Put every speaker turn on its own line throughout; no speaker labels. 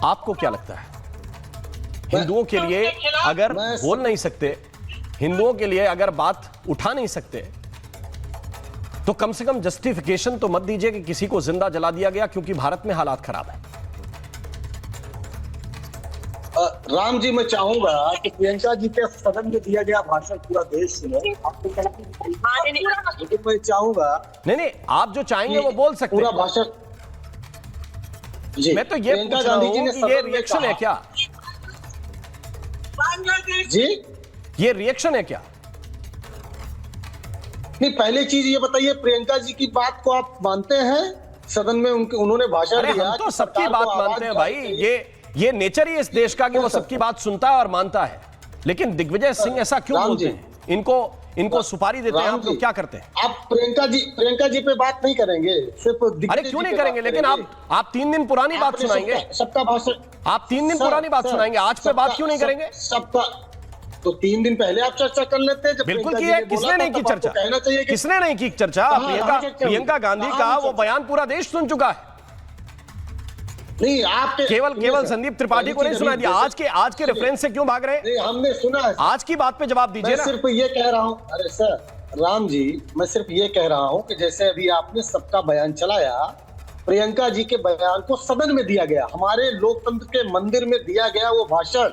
आपको क्या लगता है, हिंदुओं के लिए अगर बोल नहीं सकते, हिंदुओं के लिए अगर बात उठा नहीं सकते, तो कम से कम जस्टिफिकेशन तो मत दीजिए कि किसी को जिंदा जला दिया गया क्योंकि भारत में हालात खराब है।
राम जी, मैं चाहूंगा कि प्रियंका जी के सदन में दिया गया भाषण पूरा देश सुने, लेकिन मैं चाहूंगा
नहीं, आप जो चाहेंगे वो बोल सकते
पूरा
हैं।
भाषण जी,
मैं तो ये पूछ रहा हूं कि ये रिएक्शन है क्या?
जी,
ये रिएक्शन है क्या?
नहीं, पहले चीज ये बताइए, प्रियंका जी की बात को आप मानते हैं? सदन में उन्होंने भाषण
अरे
दिया,
हम तो सबकी बात मानते हैं भाई, ये नेचर ही इस देश का कि वो सबकी बात सुनता है और मानता है। लेकिन दिग्विजय सिंह ऐसा क्यों बोलते हैं? इनको सुपारी देते हैं, आप लोग क्या करते हैं?
आप प्रियंका जी पे बात नहीं करेंगे, सिर्फ
अरे क्यों नहीं करेंगे? लेकिन आप 3 दिन पुरानी बात सुनाएंगे,
सबका भाषण,
आप 3 दिन पुरानी बात सुनाएंगे, आज पे बात क्यों नहीं करेंगे?
सबका तो 3 दिन पहले आप चर्चा कर लेते हैं।
बिल्कुल की है, किसने नहीं की चर्चा?
कहना चाहिए,
किसने नहीं की चर्चा? प्रियंका गांधी का वो बयान पूरा देश सुन चुका है।
नहीं, आप
केवल संदीप त्रिपाठी को नहीं सुना दिया। आज के रेफरेंस से क्यों भाग रहे हैं?
हमने सुना है।
आज की बात पे जवाब दीजिए ना।
मैं सिर्फ ये कह रहा हूं, अरे सर राम जी, मैं सिर्फ ये कह रहा हूं कि जैसे अभी आपने सबका बयान चलाया, प्रियंका जी के बयान को सदन में दिया गया, हमारे लोकतंत्र के मंदिर में दिया गया वो भाषण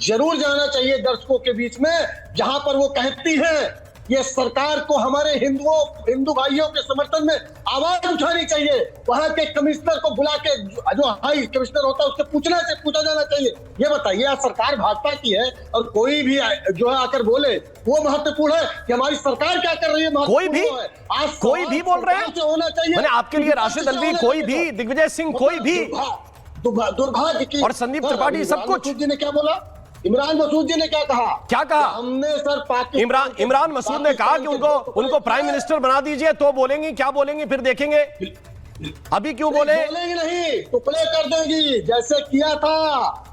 जरूर जाना चाहिए दर्शकों के बीच में, जहां पर वो कहती है ये सरकार को हमारे हिंदू भाइयों के समर्थन में आवाज उठानी चाहिए। वहां के कमिश्नर को बुला के, जो हाई कमिश्नर होता है, उससे पूछा जाना चाहिए, ये बताइए आज सरकार भाजपा की है और कोई भी जो है आकर बोले वो महत्वपूर्ण है कि हमारी सरकार क्या कर रही है?
कोई भी बोल रहे हैं
होना चाहिए।
मैंने आपके लिए राशिद अलवी, कोई भी, दिग्विजय सिंह, कोई भी,
दुर्भाग्य की,
और संदीप त्रिपाठी, सब कुछ।
जी ने क्या बोला? इमरान मसूद जी ने क्या कहा? हमने सर
पाकिस्तान, इमरान मसूद ने कहा कि उनको प्राइम मिनिस्टर बना दीजिए, तो बोलेंगी, क्या बोलेंगी फिर देखेंगे। अभी क्यों बोलेंगी
नहीं, टुकड़े कर देंगी, जैसे किया था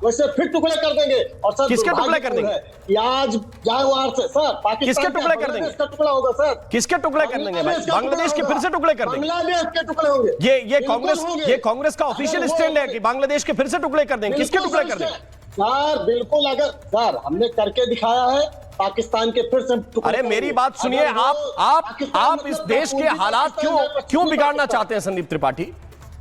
वैसे फिर टुकड़े कर देंगे। और सर
किसके टुकड़े कर देंगे?
आज जागवार से सर पाकिस्तान
किसके टुकड़े कर देंगे?
इसका टुकड़ा होगा सर।
किसके टुकड़े कर देंगे भाई? बांग्लादेश के फिर से टुकड़े कर देंगे।
बांग्लादेश के टुकड़े होंगे।
ये कांग्रेस का ऑफिशियल स्टैंड है कि बांग्लादेश के फिर से टुकड़े कर देंगे। किसके टुकड़े कर देंगे
सर? बिल्कुल, अगर सर हमने करके दिखाया है, पाकिस्तान के फिर से।
अरे मेरी बात सुनिए, आप इस देश के हालात क्यों बिगाड़ना चाहते हैं संदीप त्रिपाठी?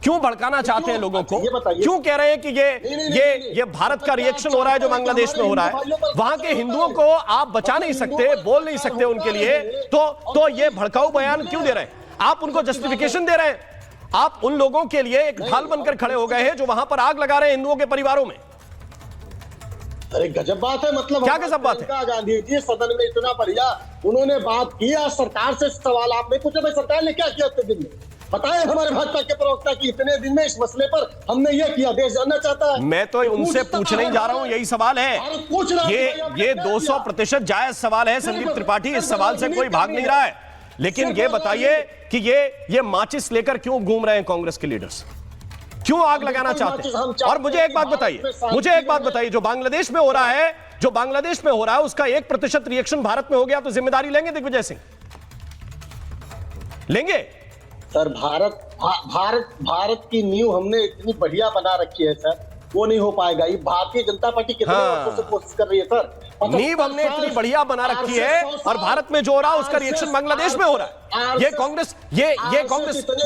क्यों भड़काना चाहते हैं लोगों को? क्यों कह रहे हैं कि ये भारत का रिएक्शन हो रहा है जो बांग्लादेश में हो रहा है? वहां के हिंदुओं को आप बचा नहीं सकते, बोल नहीं सकते उनके लिए, तो ये भड़काऊ बयान क्यों दे रहे हैं? आप उनको जस्टिफिकेशन दे रहे हैं। आप उन लोगों के लिए एक ढाल बनकर खड़े हो गए हैं जो वहां पर आग लगा रहे हैं हिंदुओं के परिवारों में।
अरे गजब बात है, मतलब
क्या गजब बात है?
गांधी जी सदन में इतना बढ़िया उन्होंने बात किया, सरकार से सवाल आपने पूछे, भाई सरकार ने क्या किया इतने दिन में? बताएं हमारे भाजपा के प्रवक्ता कि इतने दिन में इस मसले पर हमने ये किया, देश जानना चाहता है।
मैं तो उनसे पूछने ही जा रहा हूं, यही सवाल है। ये 200% जायज सवाल है संदीप त्रिपाठी, इस सवाल से कोई भाग नहीं रहा है। लेकिन ये बताइए कि ये माचिस लेकर क्यों घूम रहे हैं कांग्रेस के लीडर्स? क्यों आग लगाना चाहते हैं? और मुझे एक बात बताइए, जो बांग्लादेश में हो रहा है उसका 1% रिएक्शन भारत में हो गया तो जिम्मेदारी लेंगे दिग्विजय सिंह? लेंगे?
सर भारत की नींव हमने इतनी बढ़िया बना रखी है सर, वो नहीं हो पाएगा। ये भारतीय जनता पार्टी कितने वर्षों से कोशिश कर रही है सर।
नींव हमने इतनी बढ़िया बना रखी है और भारत में जो हो रहा है उसका रिएक्शन बांग्लादेश में हो रहा है। ये कांग्रेस,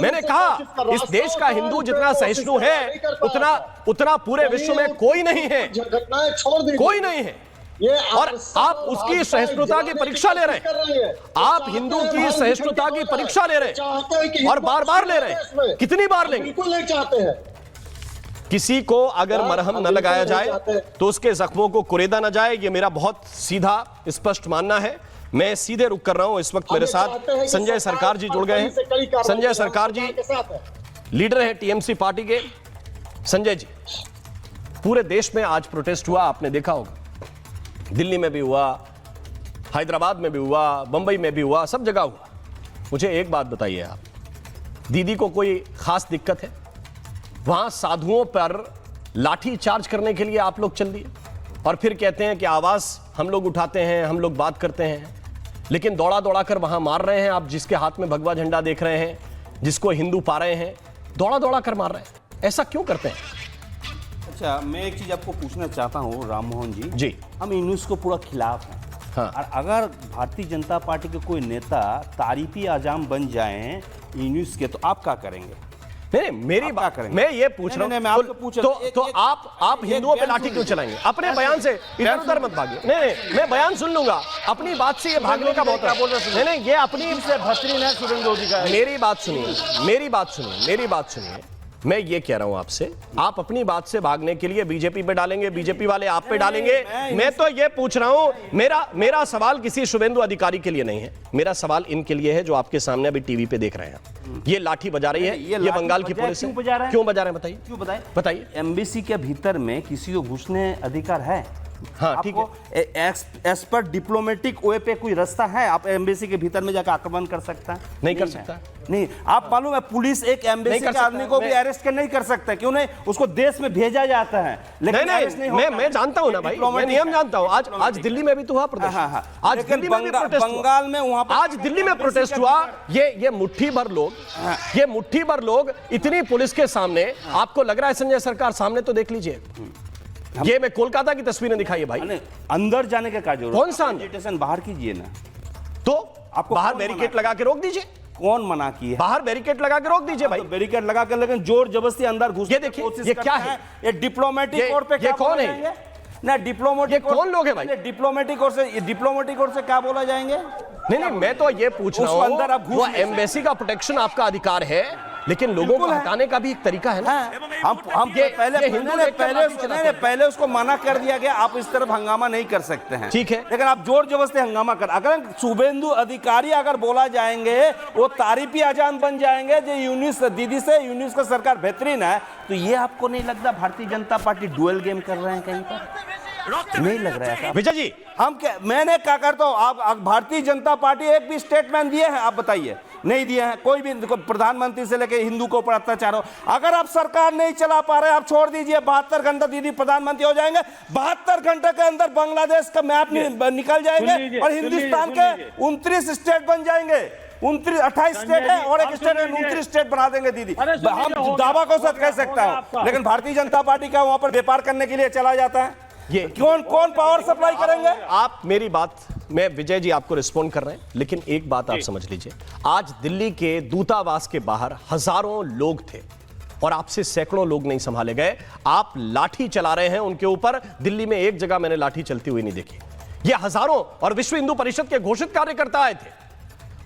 मैंने कहा इस देश का हिंदू जितना सहिष्णु है उतना पूरे विश्व में कोई नहीं है, कोई नहीं है। और आप उसकी सहिष्णुता की परीक्षा ले रहे हैं। आप हिंदू की सहिष्णुता की परीक्षा ले रहे हैं और बार ले रहे हैं। कितनी बार लेंगे?
बिल्कुल नहीं चाहते हैं।
किसी को अगर मरहम न लगाया जाए तो उसके जख्मों को कुरेदा न जाए, ये मेरा बहुत सीधा स्पष्ट मानना है। मैं सीधे रुक कर रहा हूं। इस वक्त मेरे साथ संजय सरकार जी जुड़ गए हैं। संजय सरकार जी लीडर है टीएमसी पार्टी के। संजय जी, पूरे देश में आज प्रोटेस्ट हुआ, आपने देखा होगा। दिल्ली में भी हुआ, हैदराबाद में भी हुआ, बंबई में भी हुआ, सब जगह हुआ। मुझे एक बात बताइए, आप दीदी को कोई खास दिक्कत है? वहां साधुओं पर लाठी चार्ज करने के लिए आप लोग चल दिए और फिर कहते हैं कि आवाज हम लोग उठाते हैं, हम लोग बात करते हैं, लेकिन दौड़ा कर वहां मार रहे हैं। आप जिसके हाथ में भगवा झंडा देख रहे हैं, जिसको हिंदू पा रहे हैं, दौड़ा कर मार रहे हैं। ऐसा क्यों करते हैं?
अच्छा, मैं एक चीज आपको पूछना चाहता हूँ राम मोहन जी, हम न्यूज़ को पूरा खिलाफ हैं।
हाँ।
और अगर भारतीय जनता पार्टी के कोई नेता तारीफी आजाम बन जाएं न्यूज़ के, तो आप क्या करेंगे?
नहीं, मेरी बात करें, मैं ये पूछ रहा हूँ, तो आप हिंदुओं पे लाठी क्यों चलाएंगे? अपने बयान से इधर उधर मत भागिए। नहीं, मैं बयान सुन लूंगा, अपनी बात से ये भागने का बहुत नहीं, ये अपनी से भतरी है शुभेंदु अधिकारी। मेरी बात सुनिए, मैं ये कह रहा हूं आपसे, आप अपनी बात से भागने के लिए बीजेपी पे डालेंगे, बीजेपी वाले आप पे डालेंगे। मैं तो ये पूछ रहा हूं, मेरा सवाल किसी शुभेंदु अधिकारी के लिए नहीं है, मेरा सवाल इनके लिए है जो आपके सामने अभी टीवी पे देख रहे हैं। ये लाठी बजा रही है, ये बंगाल की पुलिस है। क्यों बजा रहे हैं? बताइए।
एमबीसी के भीतर में किसी को घुसने अधिकार है?
हाँ, ठीक है।
एज पर डिप्लोमेटिक वे पे कोई रास्ता है? आप एम्बेसी के भीतर में जाकर आक्रमण कर सकता है?
नहीं कर सकता।
नहीं, आप मालूम है पुलिस एक एम्बेसी के आदमी को भी अरेस्ट नहीं कर सकता। क्यों नहीं? उसको देश में भेजा जाता है, लेकिन
नहीं, मैं जानता हूं ना भाई, मैं नियम जानता हूं। आज दिल्ली में भी तो हुआ प्रोटेस्ट। आज दिल्ली में भी प्रोटेस्ट, बंगाल में वहां पर आज दिल्ली में प्रोटेस्ट हुआ। ये मुट्ठी भर लोग इतनी पुलिस के सामने, आपको लग रहा है संजय सरकार सामने तो देख लीजिए, ये मैं कोलकाता की तस्वीरें दिखाई है भाई।
अंदर जाने का क्या जरूरत?
कौन सा
बाहर कीजिए ना,
तो आपको बाहर बैरिकेड लगा के रोक दीजिए।
कौन मना किया?
बाहर बैरिकेड लगा के रोक दीजिए भाई।
बैरिकेड लगा कर, लेकिन जोर जबरदस्ती अंदर घुसने
ये देखिए, ये क्या है?
ये डिप्लोमेटिक कोड पे
ये कौन है?
ना डिप्लोमेटिक
कौन लोग हैं भाई?
डिप्लोमेटिक कोड से क्या बोला जाएंगे?
नहीं, मैं तो ये पूछ रहा हूं, अंदर आप वो एम्बेसी का प्रोटेक्शन आपका अधिकार है, लेकिन लोगों को हटाने का भी एक तरीका है ना।
हम पहले उसको मना कर दिया गया, आप इस तरफ हंगामा नहीं कर सकते हैं, ठीक है? लेकिन आप जोर जबरदस्ती हंगामा कर, अगर शुभेंदु अधिकारी अगर बोला जाएंगे वो तारीफी आजान बन जाएंगे जो यूनिस दीदी से, यूनिस का सरकार बेहतरीन है, तो ये आपको नहीं लगता Bharatiya Janata party dual game कर रहे हैं? कहीं पर नहीं लग रहा है
विजय जी?
मैंने क्या करता हूं, आप भारतीय जनता पार्टी एक भी स्टेटमेंट दिए हैं? आप बताइए, नहीं दिए हैं। कोई भी प्रधानमंत्री से लेकर हिंदू को ऊपर अत्याचार हो, अगर आप सरकार नहीं चला पा रहे, आप छोड़ दीजिए। 72 घंटे दीदी प्रधानमंत्री हो जाएंगे, 72 घंटे के अंदर बांग्लादेश का मैप निकल जाएंगे और हिंदुस्तान के 29 स्टेट बन जाएंगे। 28 स्टेट है और एक स्टेट 29 स्टेट बना देंगे दीदी। हम दावा को सच कह सकता हूं, लेकिन भारतीय जनता पार्टी का वहां पर व्यापार करने के लिए चला जाता है।
ये
कौन पावर सप्लाई करेंगे?
आप मेरी बात, मैं विजय जी आपको रिस्पॉन्ड कर रहे हैं, लेकिन एक बात आप समझ लीजिए, आज दिल्ली के दूतावास के बाहर हजारों लोग थे और आपसे सैकड़ों लोग नहीं संभाले गए। आप लाठी चला रहे हैं उनके ऊपर। दिल्ली में एक जगह मैंने लाठी चलती हुई नहीं देखी। ये हजारों, और विश्व हिंदू परिषद के घोषित कार्यकर्ता आए थे,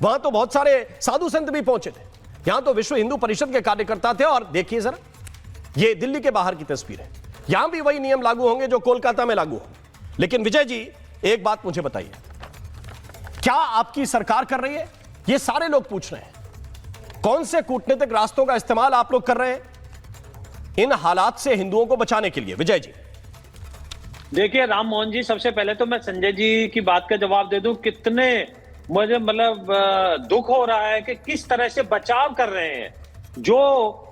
वहां तो बहुत सारे साधु संत भी पहुंचे थे, यहां तो विश्व हिंदू परिषद के कार्यकर्ता थे। और देखिए जरा, ये दिल्ली के बाहर की तस्वीर है। यहां भी वही नियम लागू होंगे जो कोलकाता में लागू होंगे। लेकिन विजय जी, एक बात मुझे बताइए, क्या आपकी सरकार कर रही है? ये सारे लोग पूछ रहे हैं, कौन से कूटनीतिक रास्तों का इस्तेमाल आप लोग कर रहे हैं इन हालात से हिंदुओं को बचाने के लिए? विजय जी
देखिए राम मोहन जी, सबसे पहले तो मैं संजय जी की बात का जवाब दे दूं, कितने मुझे दुख हो रहा है कि किस तरह से बचाव कर रहे हैं जो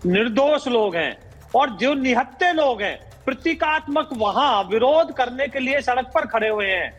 निर्दोष लोग हैं और जो निहत्थे लोग हैं, प्रतीकात्मक वहां विरोध करने के लिए सड़क पर खड़े हुए हैं।